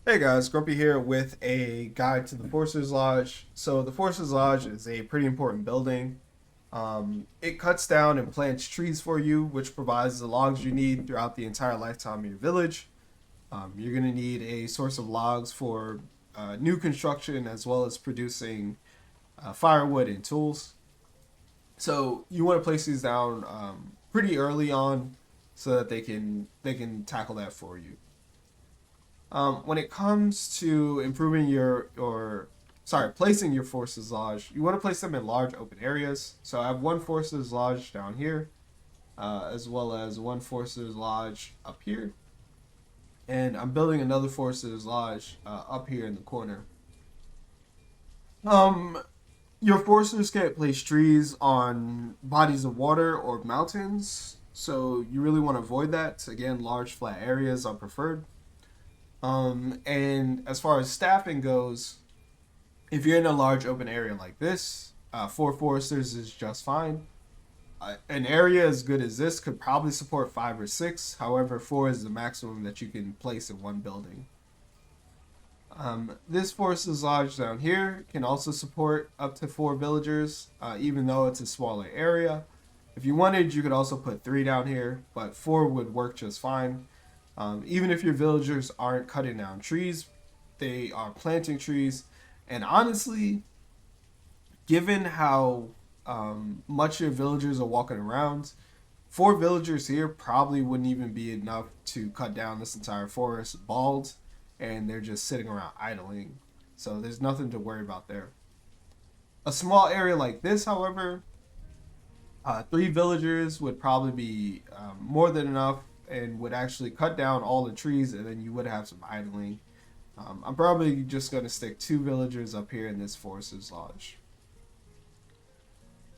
Hey guys, Grumpy here with a guide to the Forcer's Lodge. So the Forcer's Lodge is a pretty important building. It cuts down and plants trees for you, which provides the logs you need throughout the entire lifetime of your village. You're going to need a source of logs for new construction as well as producing firewood and tools. So you want to place these down pretty early on so that they can tackle that for you. When it comes to improving placing your forces lodge, you want to place them in large open areas. So I have one forces lodge down here, as well as one forces lodge up here, and I'm building another forces lodge up here in the corner. Um, your forces can't place trees on bodies of water or mountains, so you really want to avoid that. Again, large flat areas are preferred. And as far as staffing goes, if you're in a large open area like this, four foresters is just fine. An area as good as this could probably support five or six. However, four is the maximum that you can place in one building. This forces lodge down here can also support up to four villagers, even though it's a smaller area. If you wanted, you could also put three down here, but four would work just fine. Even if your villagers aren't cutting down trees, they are planting trees. And honestly, given how much your villagers are walking around, four villagers here probably wouldn't even be enough to cut down this entire forest bald, and they're just sitting around idling. So there's nothing to worry about there. A small area like this, however, three villagers would probably be more than enough and would actually cut down all the trees, and then you would have some idling. I'm probably just going to stick two villagers up here in this forces lodge.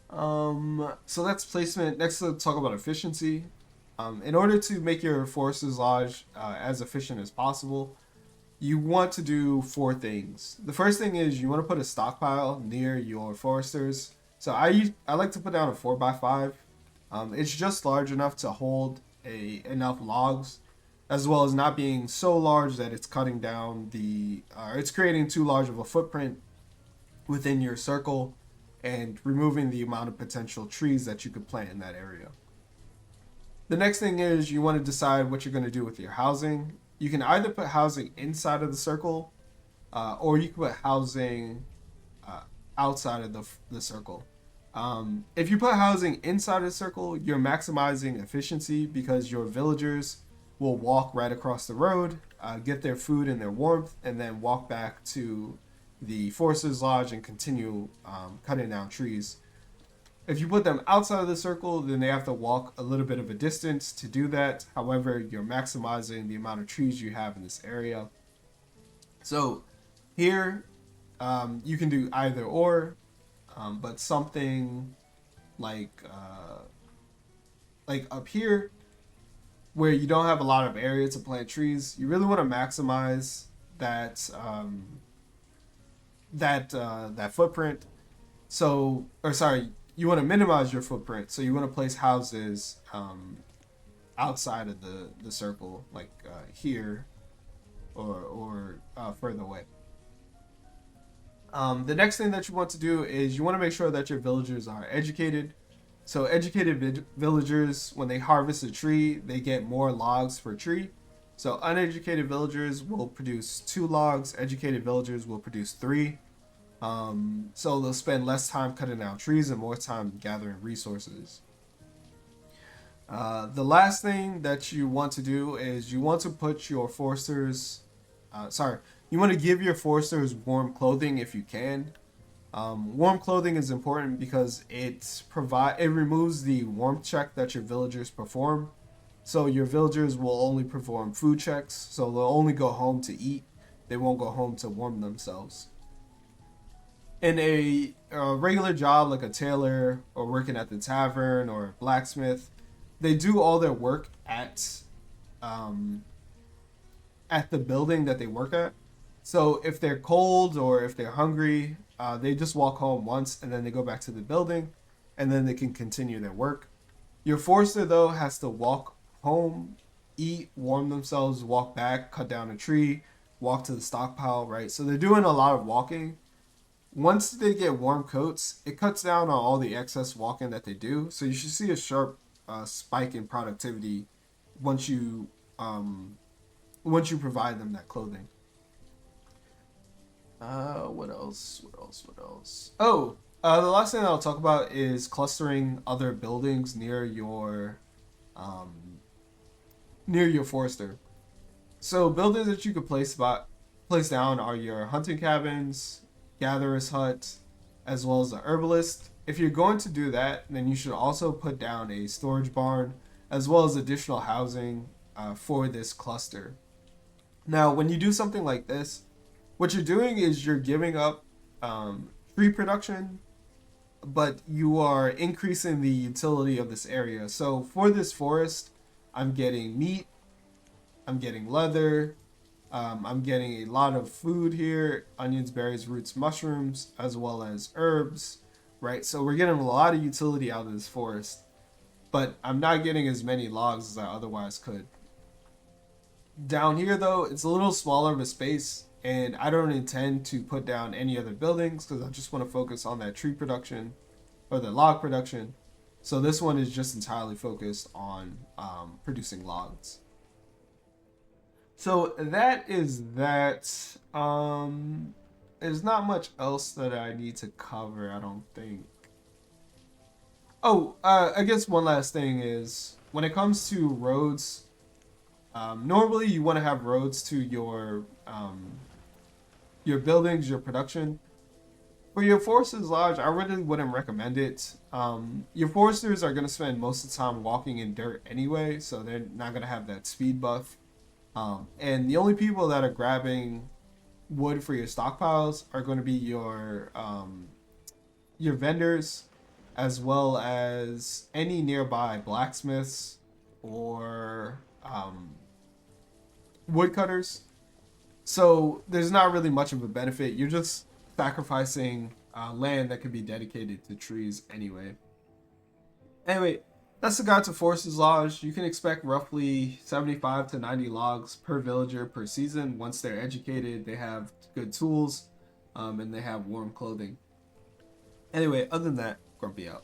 So that's placement. Next, let's talk about efficiency. In order to make your forces lodge as efficient as possible, you want to do four things. The first thing is you want to put a stockpile near your foresters. So I like to put down a 4x5. It's just large enough to hold enough logs, as well as not being so large that it's cutting down it's creating too large of a footprint within your circle and removing the amount of potential trees that you could plant in that area. The next thing is you want to decide what you're going to do with your housing. You can either put housing inside of the circle, or you can put housing outside of the circle. If you put housing inside the circle, you're maximizing efficiency because your villagers will walk right across the road, get their food and their warmth, and then walk back to the Forcer's Lodge and continue cutting down trees. If you put them outside of the circle, then they have to walk a little bit of a distance to do that. However, you're maximizing the amount of trees you have in this area. So here, you can do either or. But something like up here, where you don't have a lot of area to plant trees, you really want to maximize that footprint. So, or sorry, you want to minimize your footprint. So you want to place houses outside of the circle, like here or further away. The next thing that you want to do is you want to make sure that your villagers are educated. So educated villagers, when they harvest a tree, they get more logs per tree. So uneducated villagers will produce 2 logs. Educated villagers will produce 3. So they'll spend less time cutting down trees and more time gathering resources. The last thing that you want to do is you want to put your foresters, you want to give your foresters warm clothing if you can. Warm clothing is important because it removes the warmth check that your villagers perform. So your villagers will only perform food checks, so they'll only go home to eat. They won't go home to warm themselves. In a regular job like a tailor or working at the tavern or a blacksmith, they do all their work at the building that they work at. So if they're cold or if they're hungry, they just walk home once and then they go back to the building and then they can continue their work. Your forester, though, has to walk home, eat, warm themselves, walk back, cut down a tree, walk to the stockpile, right? So they're doing a lot of walking. Once they get warm coats, it cuts down on all the excess walking that they do. So you should see a sharp spike in productivity once you um, once you provide them that clothing. What else? What else? What else? Oh, the last thing I'll talk about is clustering other buildings um, near your forester. So buildings that you could place down are your hunting cabins, gatherer's hut, as well as the herbalist. If you're going to do that, then you should also put down a storage barn, as well as additional housing for this cluster. Now, when you do something like this, what you're doing is you're giving up tree production, but you are increasing the utility of this area. So for this forest, I'm getting meat, I'm getting leather, I'm getting a lot of food here: onions, berries, roots, mushrooms, as well as herbs, right? So we're getting a lot of utility out of this forest, but I'm not getting as many logs as I otherwise could. Down here, though, it's a little smaller of a space, and I don't intend to put down any other buildings because I just want to focus on that tree production or the log production. So this one is just entirely focused on producing logs. So that is that. There's not much else that I need to cover, I don't think. Oh, I guess one last thing is when it comes to roads, normally you want to have roads to your buildings, your production. For your foresters lodge, I really wouldn't recommend it. Your foresters are going to spend most of the time walking in dirt anyway, so they're not going to have that speed buff. And the only people that are grabbing wood for your stockpiles are going to be your vendors, as well as any nearby blacksmiths or woodcutters. So there's not really much of a benefit. You're just sacrificing land that could be dedicated to trees anyway. Anyway, that's the guide to Forest's Lodge. You can expect roughly 75 to 90 logs per villager per season. Once they're educated, they have good tools, and they have warm clothing. Anyway, other than that, Grumpy out.